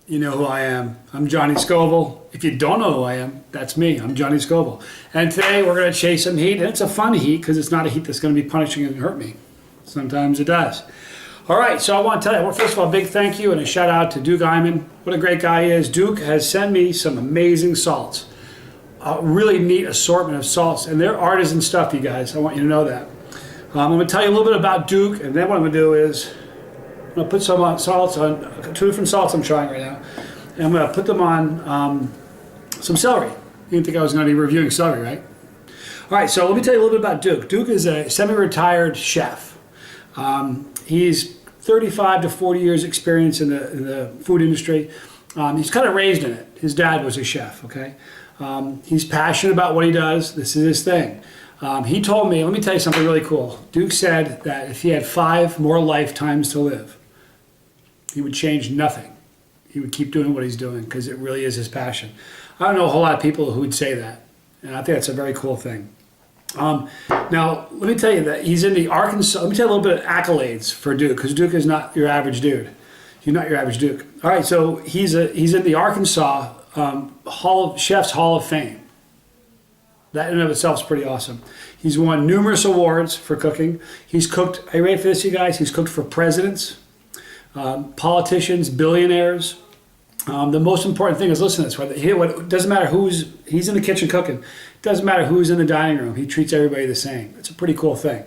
You know who I am. I'm Johnny Scoville. If you don't know who I am, that's me. I'm Johnny Scoville. And today we're going to chase some heat. And it's a fun heat because it's not a heat that's going to be punishing and hurt me. Sometimes it does. All right, so I want to tell you, well, first of all, a big thank you and a shout out to Duke Eyman. What a great guy he is. Duke has sent me some amazing salts. A really neat assortment of salts. And they're artisan stuff, you guys. I want you to know that. I'm going to tell you a little bit about Duke. And then what I'm going to do is I'm going to put some salts on, two different salts I'm trying right now, and I'm going to put them on some celery. You didn't think I was going to be reviewing celery, right? All right, so let me tell you a little bit about Duke. Duke is a semi-retired chef. He's 35 to 40 years experience in the food industry. He's kind of raised in it. His dad was a chef, okay? He's passionate about what he does. This is his thing. He told me, let me tell you something really cool. Duke said that if he had 5 more lifetimes to live, he would change nothing. He would keep doing what he's doing because it really is his passion. I don't know a whole lot of people who would say that, and I think that's a very cool thing. Now, let me tell you that he's in the Arkansas. Let me tell you a little bit of accolades for Duke, because Duke is not your average dude. He's not your average Duke. All right, so he's in the Arkansas Chefs Hall of Fame. That in and of itself is pretty awesome. He's won numerous awards for cooking. He's cooked. Are you ready for this, you guys? He's cooked for presidents, politicians, billionaires. The most important thing is, listen to this. It doesn't matter he's in the kitchen cooking. It doesn't matter who's in the dining room. He treats everybody the same. It's a pretty cool thing.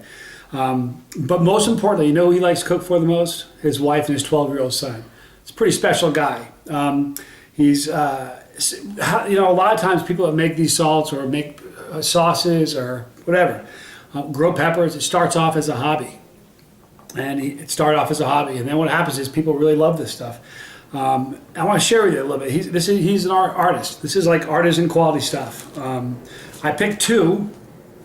But most importantly, you know who he likes to cook for the most? His wife and his 12-year-old son. It's a pretty special guy. He's, you know, a lot of times people that make these salts or make sauces or whatever, grow peppers. It starts off as a hobby. And it started off as a hobby, and then what happens is people really love this stuff. I want to share with you a little bit. He's an artist. This is like artisan quality stuff. I picked two.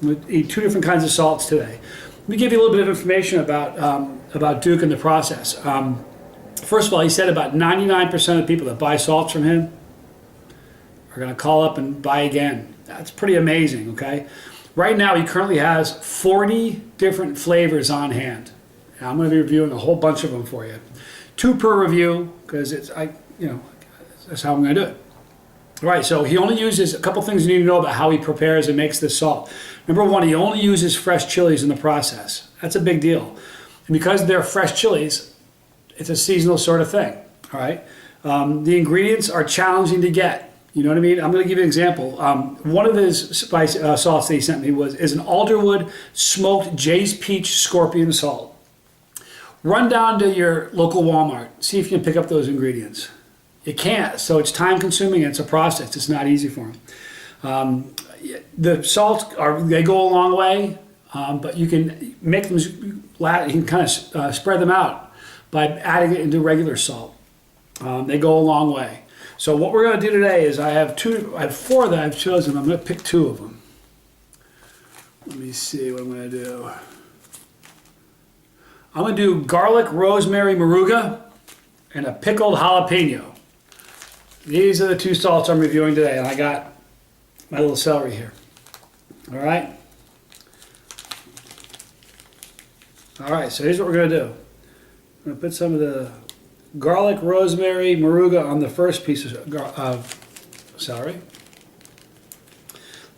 I'm going to eat 2 different kinds of salts today. Let me give you a little bit of information about Duke and the process. First of all, he said about 99% of people that buy salts from him are going to call up and buy again. That's pretty amazing. Okay. Right now, he currently has 40 different flavors on hand. I'm going to be reviewing a whole bunch of them for you. 2 per review, because that's how I'm going to do it. All right, so he only uses a couple things you need to know about how he prepares and makes this salt. Number 1, he only uses fresh chilies in the process. That's a big deal. And because they're fresh chilies, it's a seasonal sort of thing. All right, the ingredients are challenging to get. You know what I mean? I'm going to give you an example. One of his spice salts that he sent me is an alderwood smoked Jay's Peach scorpion salt. Run down to your local Walmart. See if you can pick up those ingredients. You can't, so it's time consuming and it's a process. It's not easy for them. The salts they go a long way, but you can make them. You can kind of spread them out by adding it into regular salt. They go a long way. So what we're going to do today is I have 4 that I've chosen. I'm going to pick 2 of them. Let me see what I'm going to do. I'm going to do Garlic Rosemary Moruga and a Pickled Jalapeno. These are the 2 salts I'm reviewing today, and I got my little celery here. All right? All right, so here's what we're going to do. I'm going to put some of the Garlic Rosemary Moruga on the first piece of celery.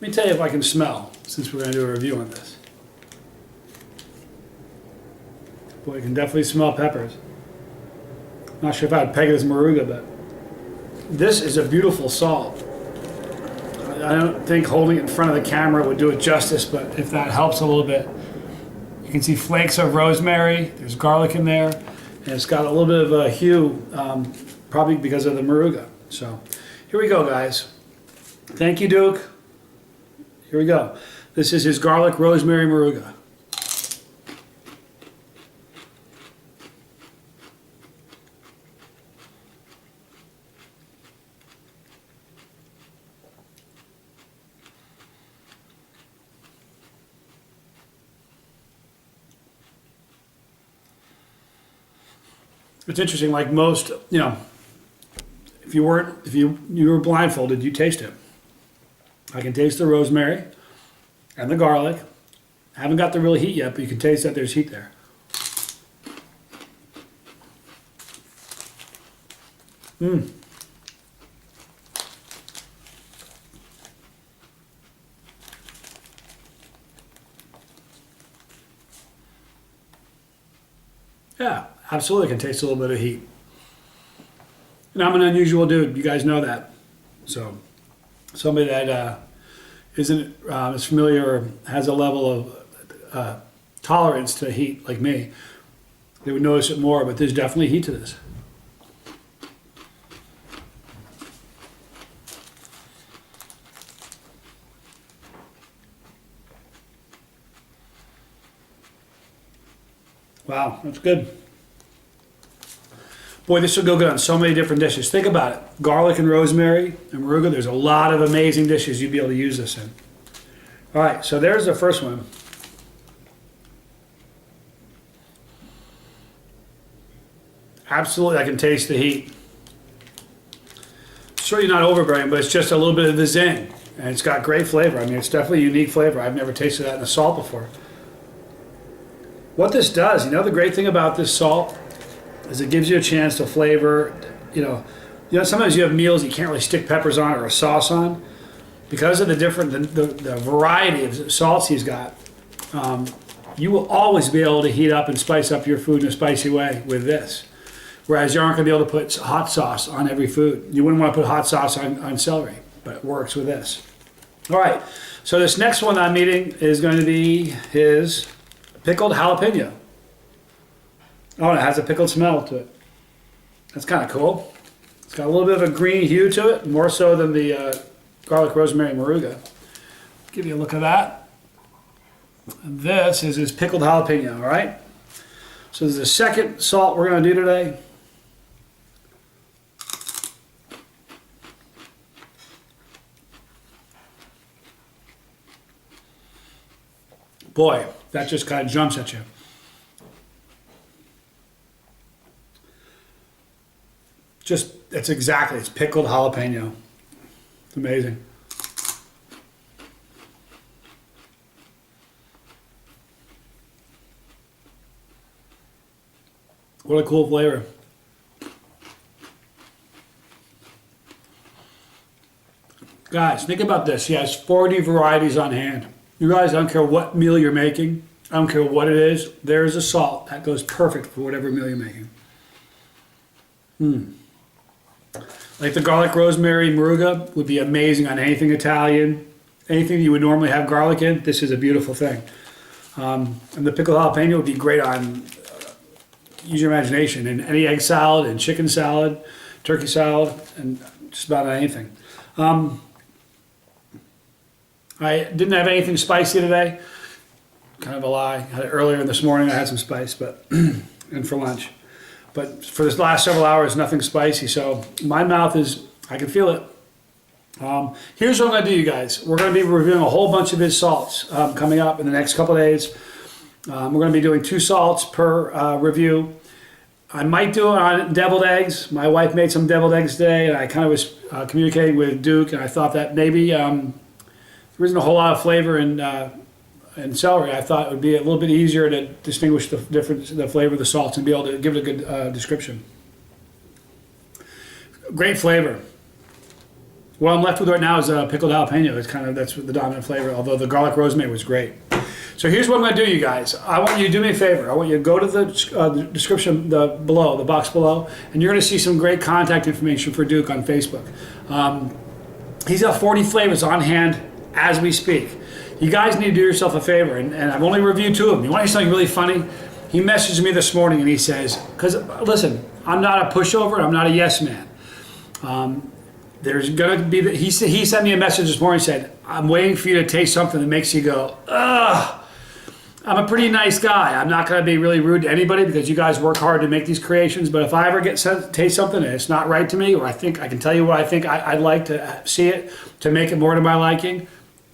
Let me tell you if I can smell, since we're going to do a review on this. Boy, you can definitely smell peppers. Not sure if I'd peg it as Moruga, but this is a beautiful salt. I don't think holding it in front of the camera would do it justice, but if that helps a little bit. You can see flakes of rosemary, there's garlic in there, and it's got a little bit of a hue, probably because of the Moruga. So here we go, guys. Thank you, Duke. Here we go. This is his Garlic Rosemary Moruga. It's interesting, like most, if you were blindfolded, you taste it. I can taste the rosemary and the garlic. I haven't got the real heat yet, but you can taste that there's heat there. absolutely can taste a little bit of heat. And I'm an unusual dude. You guys know that. So somebody that isn't as familiar or has a level of tolerance to heat like me, they would notice it more, but there's definitely heat to this. Wow, that's good. Boy, this will go good on so many different dishes. Think about it. Garlic and rosemary and Moruga, there's a lot of amazing dishes you'd be able to use this in. All right, so there's the first one. Absolutely, I can taste the heat. Certainly not overbearing, but it's just a little bit of the zing. And it's got great flavor. I mean, it's definitely a unique flavor. I've never tasted that in the salt before. What this does, you know, the great thing about this salt is it gives you a chance to flavor, you know, sometimes you have meals you can't really stick peppers on or a sauce on. Because of the variety of salts he's got, you will always be able to heat up and spice up your food in a spicy way with this. Whereas you aren't going to be able to put hot sauce on every food. You wouldn't want to put hot sauce on celery, but it works with this. All right, so this next one I'm eating is going to be his pickled jalapeno. Oh, and it has a pickled smell to it. That's kind of cool. It's got a little bit of a green hue to it, more so than the Garlic Rosemary Moruga. Give you a look at that. And this is his pickled jalapeno, all right? So this is the second salt we're going to do today. Boy, that just kind of jumps at you. It's pickled jalapeno. It's amazing. What a cool flavor. Guys, think about this. He has 40 varieties on hand. You guys, I don't care what meal you're making. I don't care what it is. There's a salt that goes perfect for whatever meal you're making. Like the garlic rosemary Moruga would be amazing on anything Italian. Anything you would normally have garlic in, this is a beautiful thing. And the pickled jalapeno would be great on, use your imagination, in any egg salad and chicken salad, turkey salad, and just about anything. I didn't have anything spicy today. Kind of a lie. I had it earlier this morning. I had some spice, but and for lunch. But for this last several hours, nothing spicy. So my mouth is, I can feel it. Here's what I'm going to do, you guys. We're going to be reviewing a whole bunch of his salts coming up in the next couple of days. We're going to be doing 2 salts per review. I might do it on deviled eggs. My wife made some deviled eggs today, and I kind of was communicating with Duke, and I thought that maybe there isn't a whole lot of flavor in celery. I thought it would be a little bit easier to distinguish the flavor of the salts and be able to give it a good description. Great flavor. What I'm left with right now is pickled jalapeno. That's the dominant flavor, although the garlic rosemary was great. So here's what I'm going to do, you guys. I want you to do me a favor. I want you to go to the description below, the box below, and you're going to see some great contact information for Duke on Facebook. He's got 40 flavors on hand as we speak. You guys need to do yourself a favor, and I've only reviewed 2 of them. You want to hear something really funny? He messaged me this morning and he says, because listen, I'm not a pushover, I'm not a yes man. There's going to be, he sent me a message this morning and said, I'm waiting for you to taste something that makes you go, ugh. I'm a pretty nice guy. I'm not going to be really rude to anybody because you guys work hard to make these creations, but if I ever taste something and it's not right to me, or I think I can tell you what I think I'd like to see it to make it more to my liking,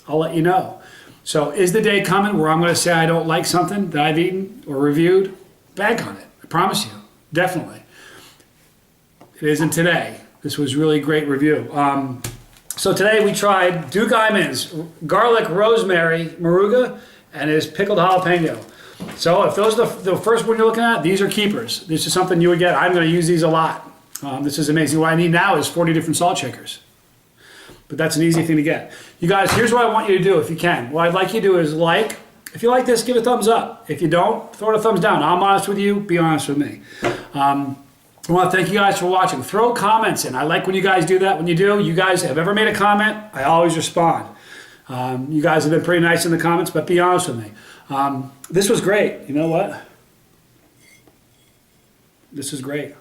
I'll let you know. So is the day coming where I'm going to say I don't like something that I've eaten or reviewed? Bank on it. I promise you. Definitely. It isn't today. This was really great review. So today we tried Duke Eyman's Garlic Rosemary Moruga and his Pickled Jalapeno. So if those are the first one you're looking at, these are keepers. This is something you would get. I'm going to use these a lot. This is amazing. What I need now is 40 different salt shakers. But that's an easy thing to get. You guys, here's what I want you to do if you can. What I'd like you to do is like If you like this, give it a thumbs up. If you don't, throw it a thumbs down. I'm honest with you. Be honest with me. I want to thank you guys for watching. Throw comments in. I like when you guys do that. When you do, you guys have ever made a comment, I always respond. You guys have been pretty nice in the comments, but be honest with me. This was great. You know what? This is great.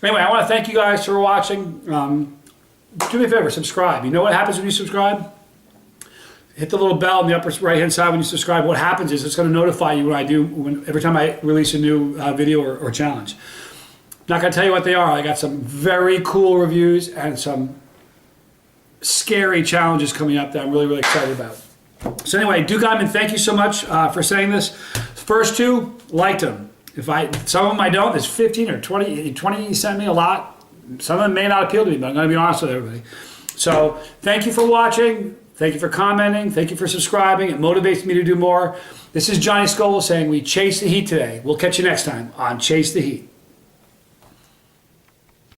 Anyway, I want to thank you guys for watching. Do me a favor, subscribe. You know what happens when you subscribe? Hit the little bell in the upper right-hand side when you subscribe. What happens is it's going to notify you every time I release a new video or challenge. I'm not going to tell you what they are. I got some very cool reviews and some scary challenges coming up that I'm really, really excited about. So anyway, Duke Eyman, thank you so much for saying this. First two, liked them. Some of them I don't. There's 15 or 20. 20 sent me a lot. Some of them may not appeal to me, but I'm going to be honest with everybody. So thank you for watching. Thank you for commenting. Thank you for subscribing. It motivates me to do more. This is Johnny Scoville saying we chase the heat today. We'll catch you next time on Chase the Heat.